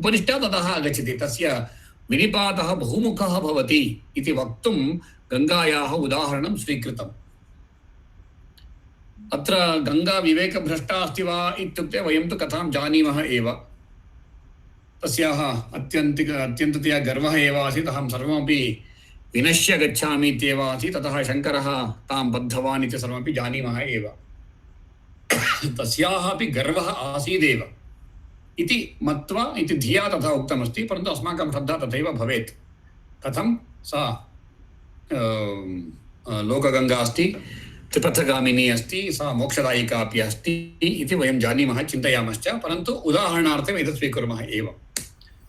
S1: उपरिष्टात् अधः आगच्छति, तस्य विनिपातः बहुमुखः भवति इति वक्तुं गङ्गायाः उदाहरणं स्वीकृतम्। अत्र गङ्गा विवेकभ्रष्टा अस्ति वा इत्युक्ते वयं तु कथां जानीमः एव। तस्याः अत्यन्ततया गर्वः एव आसीत्, अहं सर्वमपि विनश्य गच्छामि इत्येव आसीत्, ततः शङ्करः तां बद्धवान् इति सर्वमपि जानीमः एव। तस्याः अपि गर्वः आसीदेव इति मत्वा इति धिया तथा उक्तमस्ति, परन्तु अस्माकं श्रद्धा तथैव भवेत्। कथं सा लोकगङ्गा अस्ति, त्रिपथगामिनी अस्ति, सा मोक्षदायिका अपि अस्ति इति वयं जानीमः, चिन्तयामश्च, परन्तु उदाहरणार्थम् एतत् स्वीकुर्मः एव।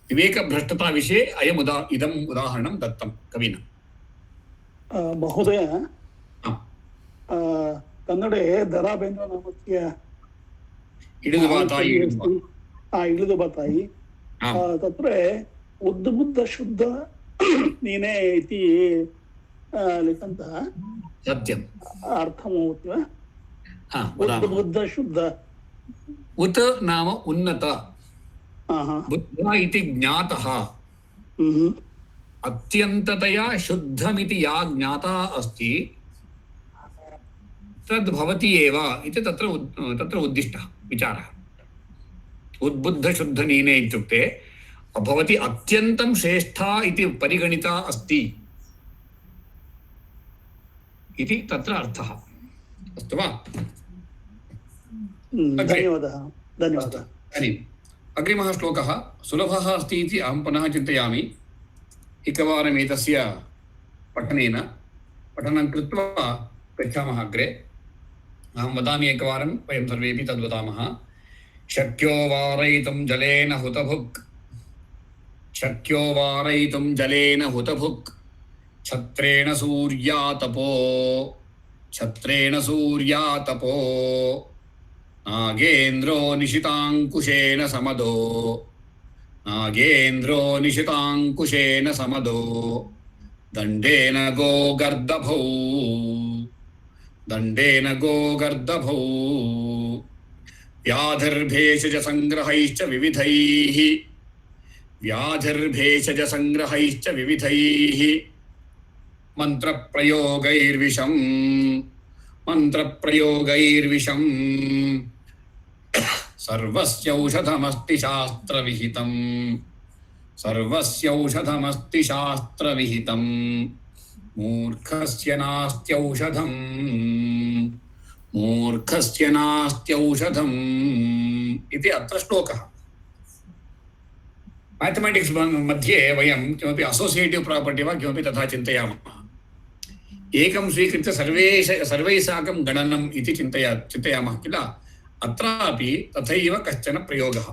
S1: विवेकभ्रष्टता विषये इदम् उदाहरणं दत्तं कविना।
S5: महोदय, कन्नडे दरा बेन्द्र नामस्य इळुदुबातायि तत्र उद्बुद्ध शुद्ध नीने इति लिखन्तः।
S1: सत्यम्।
S5: अर्थं भवति वा? उद्बुद्ध शुद्ध।
S1: उत नाम उन्नत, बुद्ध इति ज्ञातः, अत्यन्ततया शुद्धमिति या ज्ञाता अस्ति तद् भवति एव इति तत्र उद्दिष्टः विचारः। उद्बुद्धशुद्धनीने इत्युक्ते भवति अत्यन्तं श्रेष्ठा इति परिगणिता अस्ति इति तत्र अर्थः। अस्तु वा?
S5: धन्यवादः।
S1: अग्रिमः श्लोकः सुलभः अस्ति इति अहं पुनः चिन्तयामि। एकवारम् एतस्य पठनं कृत्वा गच्छामः अग्रे। अहं वदामि एकवारं, वयं सर्वेपि तद् वदामः। शक्यो वारयितुं जलेन हुतभुक्, शक्यो वारयितुं जलेन हुतभुक्, छत्रेण सूर्यातपो, नागेन्द्रो निशिताङ्कुशेन समदो, दण्डेन गोगर्दभौ, व्याधिर्भेषज संग्रहैश्च विविधैः मन्त्रप्रयोगैर्विषम् सर्वस्यौषधमस्ति शास्त्रविहितम्, मूर्खस्य नास्त्यौषधम् इति अत्र श्लोकः। मैथमेटिक्स् मध्ये वयं किमपि असोसियेटिव् प्रापर्टि वा किमपि तथा चिन्तयामः। एकं स्वीकृत्य सर्वैः साकं गणनम् इति चिन्तयामः किल, अत्रापि तथैव कश्चन प्रयोगः।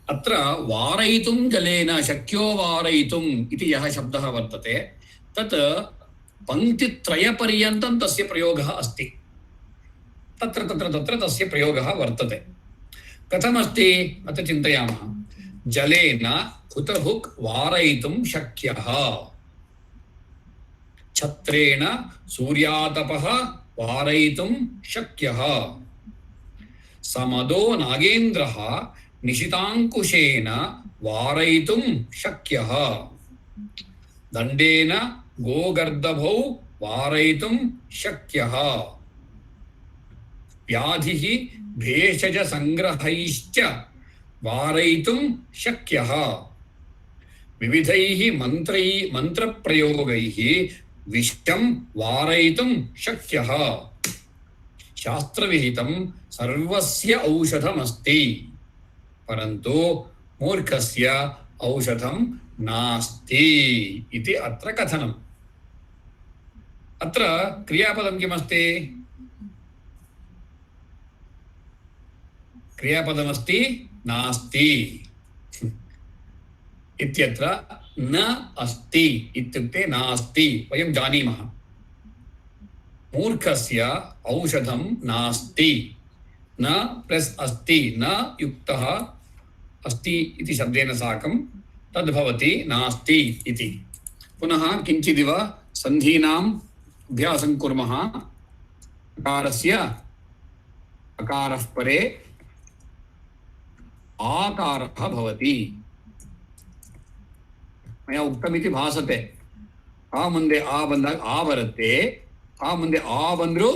S1: अत्र वारयितुं जलेन शक्यो वारयितुम् इति यः शब्दः वर्तते तत् पङ्क्तित्रयपर्यन्तं तस्य प्रयोगः अस्ति। तत्र तत्र तत्र तस्य प्रयोगः वर्तते। कथमस्ति अत्र चिन्तयामः। जलेन हुतहुक् वारयितुं शक्यः, छत्रेण सूर्यातपः वारयितुं शक्यः, समदो नागेन्द्रः निशिताङ्कुशेन वारयितुं शक्यः, दण्डेन गोगर्दभौ वारयितुं शक्यः, व्याधिः भेषजसङ्ग्रहैश्च वारयितुं शक्यः, विविधैः मन्त्रप्रयोगैः विषं वारयितुं शक्यः, शास्त्रविहितं सर्वस्य औषधमस्ति, परन्तु मूर्खस्य औषधं नास्ति इति अत्र कथनम्। अत्र क्रियापदं किमस्ति? क्रियापदमस्ति नास्ति इत्यत्र न अस्ति इत्युक्ते नास्ति वयं जानीमः। मूर्खस्य औषधं नास्ति, न प्लस् अस्ति, न युक्तः अस्ति इति शब्देन साकं तद्भवति नास्ति इति। पुनः किञ्चिदिव सन्धीनाम् अभ्यासं कुर्मः। अकारस्य अकारः परे आकारः भवति। मया उक्तमिति भासते। आ मुंदे आ बंदाग आ बरुत्ते, आ मुंदे आ बंद्रू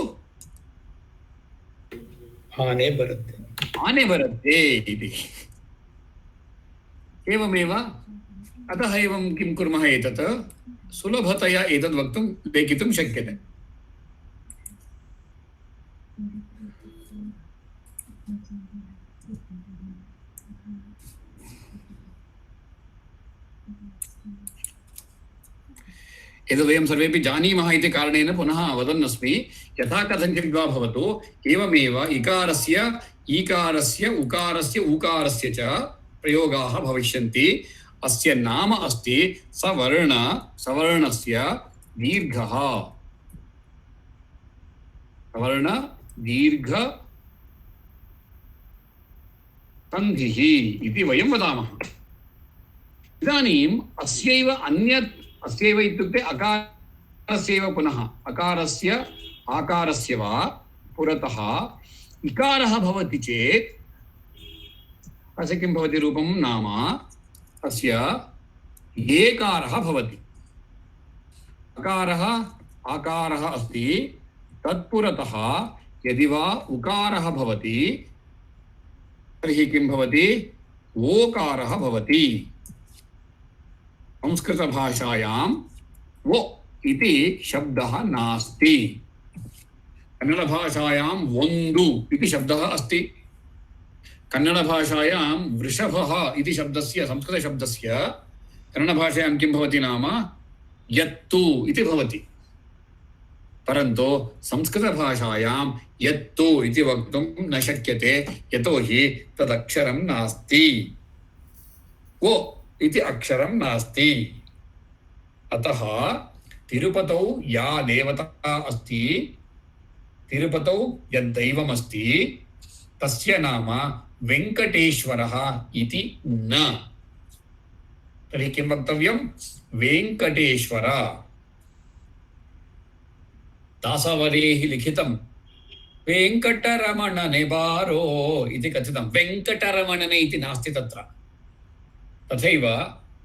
S2: आने बरुत्ते,
S1: आने बरुत्ते इति। एवमेव अतः एवं किं कुर्मः, एतत् सुलभतया एतद् वक्तुं लेखितुं शक्यते। यद् वयं सर्वेपि जानीमः इति कारणेन पुनः वदन्नस्मि। यथा कथञ्चित् वा भवतु, एवमेव इकारस्य ईकारस्य उकारस्य ऊकारस्य च प्रयोगाः भविष्यन्ति। अस्य नाम अस्ति सवर्ण, सवर्णस्य दीर्घः, सवर्ण दीर्घ सन्धिः इति वयं वदामः। इदानीम् अस्यैव अन्यत्, अस्यैव इत्युक्ते अकारस्यैव पुनः अकारस्य आकारस्य वा पुरतः इकारः भवति चेत् अस्य किं भवति रूपं नाम अस्य एकारः भवति। अकारः आकारः अस्ति, तत्पुरतः यदि वा उकारः भवति तर्हि किं भवति? ओकारः भवति। संस्कृतभाषायां वो इति शब्दः नास्ति। कन्नडभाषायां वोन्दु इति शब्दः अस्ति। कन्नडभाषायां वृषभः इति शब्दस्य, संस्कृतशब्दस्य कन्नडभाषायां किं भवति नाम यत्तु इति भवति। परन्तु संस्कृतभाषायां यत्तु इति वक्तुं न शक्यते, यतोहि तदक्षरं नास्ति। वो इति अक्षरं नास्ति। अतः तिरुपतौ या देवता अस्ति, तिरुपतौ यद्दैवमस्ति तस्य नाम वेङ्कटेश्वरः इति न। तर्हि किं वक्तव्यं? वेङ्कटेश्वर। दासवरेः लिखितं वेङ्कटरमणने बारो इति कथितं। वेङ्कटरमणने इति नास्ति तत्र। तथैव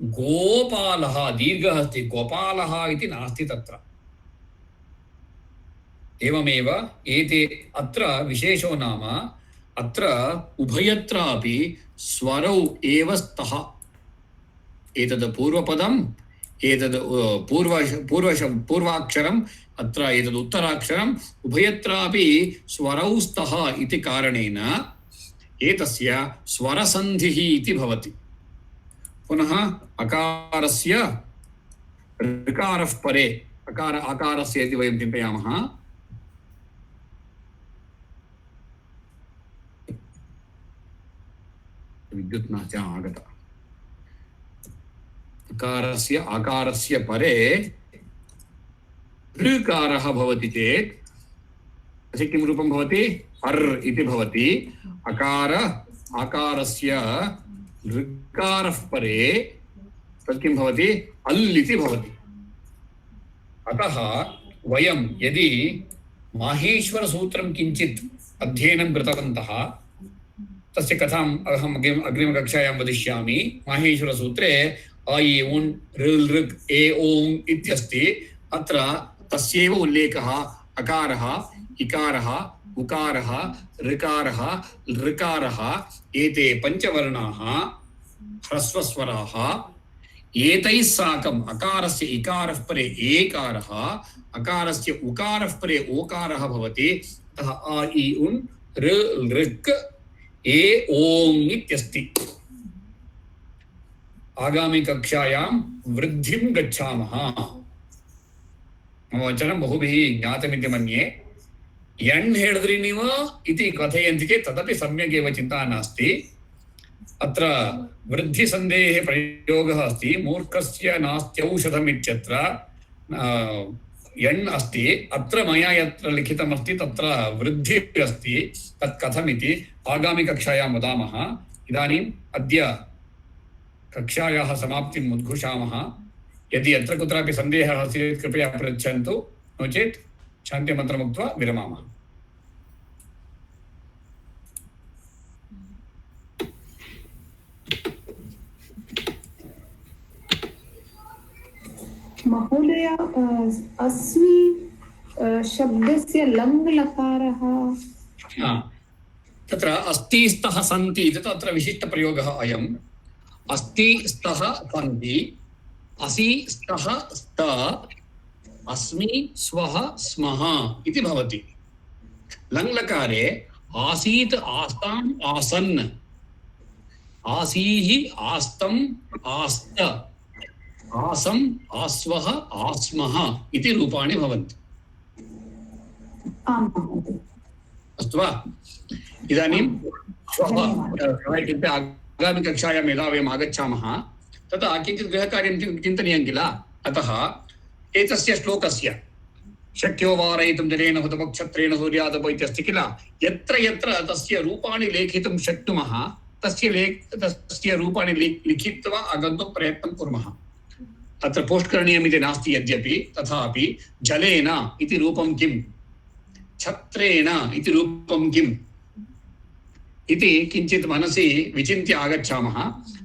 S1: गोपालः दीर्घः अस्ति, गोपालः इति नास्ति तत्र। एवमेव एते अत्र विशेषो नाम अत्र उभयत्रापि स्वरौ एव स्तः। एतद् पूर्वपदम्, एतद् पूर्वाक्षरम्, अत्र एतद् उत्तराक्षरम्, उभयत्रापि स्वरौ स्तः इति कारणेन एतस्य स्वरसन्धिः इति भवति। पुनः अकारस्य ऋकारः परे आकारस्य इति वयं चिन्तयामः। विद्युत् नास्ति आगता। आकारस्य परे ऋकारः भवति चेत् तस्य किं रूपं भवति? अर् इति भवति। आकारस्य ऋकारः परे तत् किं भवति? अल् इति भवति। अतः वयं यदि माहेश्वरसूत्रं किञ्चित् अध्ययनं कृतवन्तः, तस्य कथाम् अहम् अग्रिमकक्षायां वदिष्यामि। माहेश्वरसूत्रे अ इ उन् ऋल् ऋक् ए ओङ् इत्यस्ति। अत्र तस्यैव उल्लेखः अकारः, इकारः, उकारः, ऋकारः, लृकारः, एते पञ्चवर्णाः ह्रस्वस्वराः। एतैः साकम् अकारस्य इकारः परे एकारः, अकारस्य उकारः परे ओकारः भवति। अतः अ इ उन् ऋ ऋक् ए ओङ् इत्यस्ति। आगामी कक्षायां वृद्धिं गच्छामः। मम वचनं बहुभिः ज्ञातमिति मन्ये। यण् ಹೇಳಿದ್ರಿ ನೀವು इति कथयन्ति चेत् तदपि सम्यगेव, चिन्ता नास्ति। अत्र वृद्धिसन्धेः प्रयोगः अस्ति। मूर्खस्य नास्त्यौषधम् इत्यत्र यण् अस्ति। अत्र मया यत्र लिखितमस्ति तत्र वृद्धिः अस्ति। तत् कथमिति आगामिकक्षायां वदामः। इदानीम् अद्य कक्षायाः समाप्तिम् उद्घुषामः। यदि यत्र कुत्रापि सन्देहः अस्ति चेत् कृपया पृच्छन्तु, नो चेत् शान्तिमन्त्रमुक्त्वा विरमामः।
S6: महोदय, अस्मि शब्दस्य लङ् लकारः
S1: तत्र अस्ति स्तः सन्ति इति तत्र विशिष्टप्रयोगः अयम्। अस्ति स्तः सन्ति, असि स्तः स्त, अस्मि स्वः स्मः इति भवति। लङ् लकारे आसीत् आस्ताम् आसन्, आसीः आस्तम् आस्त, आसम् आस्वः आस्मः इति रूपाणि भवन्ति। अस्तु वा? इदानीं श्वः इत्युक्ते आगामिकक्षायां यदा वयम् आगच्छामः तदा किञ्चित् गृहकार्यं चिन्तनीयं किल। अतः एतस्य श्लोकस्य शक्यो वारयितुं जनेन हुतपक्षत्रेण सूर्यादपो इत्यस्ति किल। यत्र यत्र तस्य रूपाणि लेखितुं शक्नुमः तस्य रूपाणि लिखित्वा आगन्तुं प्रयत्नं कुर्मः। अत्र पोस्ट् करणीयमिति नास्ति यद्यपि, तथापि जलेन इति रूपं किम्, छत्रेण इति रूपं किम् इति किञ्चित् मनसि विचिन्त्य आगच्छामः।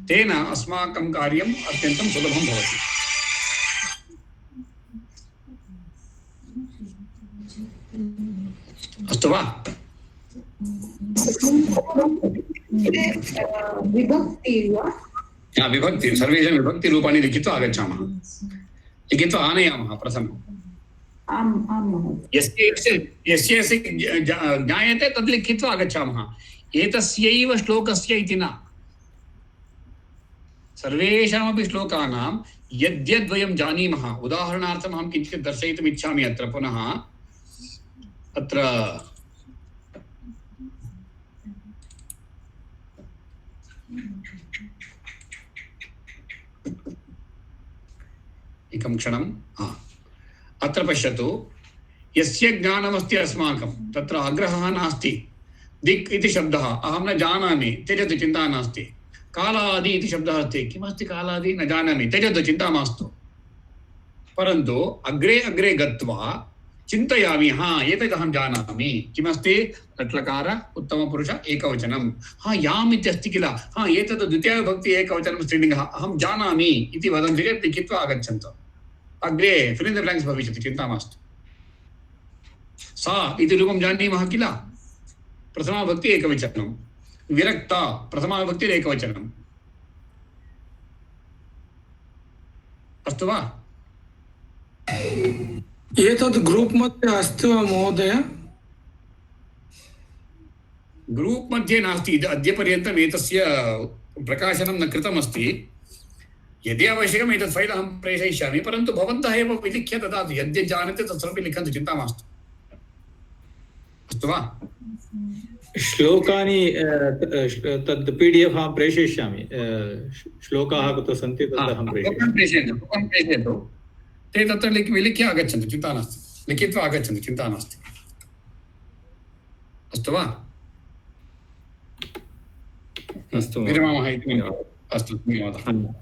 S1: तेन अस्माकं कार्यम् अत्यन्तं सुलभं भवति। अस्तु वा?
S6: विभक्ति वा?
S1: विभक्ति, सर्वेषां विभक्तिरूपाणि लिखित्वा आगच्छामः, लिखित्वा आनयामः प्रथमम्। यस्य ज्ञायते तद् लिखित्वा आगच्छामः। एतस्यैव श्लोकस्य इति न, सर्वेषामपि श्लोकानां यद्यद्वयं जानीमः। उदाहरणार्थम् अहं किञ्चित् दर्शयितुम् इच्छामि। अत्र पुनः अत्र एकं क्षणं। अत्र पश्यतु, यस्य ज्ञानमस्ति अस्माकं तत्र आग्रहः नास्ति। दिक् इति शब्दः अहं न जानामि, त्यजतु, चिन्ता नास्ति। कालादि इति शब्दः अस्ति, किमस्ति कालादि, न जानामि, त्यजतु, चिन्ता मास्तु। परन्तु अग्रे अग्रे गत्वा चिन्तयामि, एतदहं जानामि, किमस्ति, लट्लकार उत्तमपुरुष एकवचनं, याम् इत्यस्ति किल, एतद् द्वितीयविभक्ति एकवचनं स्त्रीलिङ्गः, अहं जानामि इति वदन्ति चेत् लिखित्वा आगच्छन्तु। अग्रे फिल इन द ब्लैंक्स भविष्यति, चिन्ता मास्तु। सा इति रूपं जानीमः किल, प्रथमाविभक्ति एकवचनं, विरक्ता प्रथमाविभक्ति एकवचनम्। अस्तु वा?
S7: एतद् ग्रुप् मध्ये अस्ति वा महोदय?
S1: ग्रूप् मध्ये नास्ति, अद्यपर्यन्तम् एतस्य प्रकाशनं न कृतमस्ति। यदि आवश्यकम् एतत् फैल् अहं प्रेषयिष्यामि, परन्तु भवन्तः एव विलिख्य ददातु, यद्यत् जानते तत्सर्वं लिखन्तु, चिन्ता मास्तु, अस्तु वा?
S2: श्लोकानि तद् PDF अहं प्रेषयिष्यामि, श्लोकाः कुत्र सन्ति तद् अहं
S1: प्रेषयन्तु, ते तत्र विलिख्य आगच्छन्तु, चिन्ता नास्ति, लिखित्वा आगच्छन्तु, चिन्ता नास्ति, अस्तु वा?
S2: अस्तु
S1: विरमामः इति, अस्तु, धन्यवादः।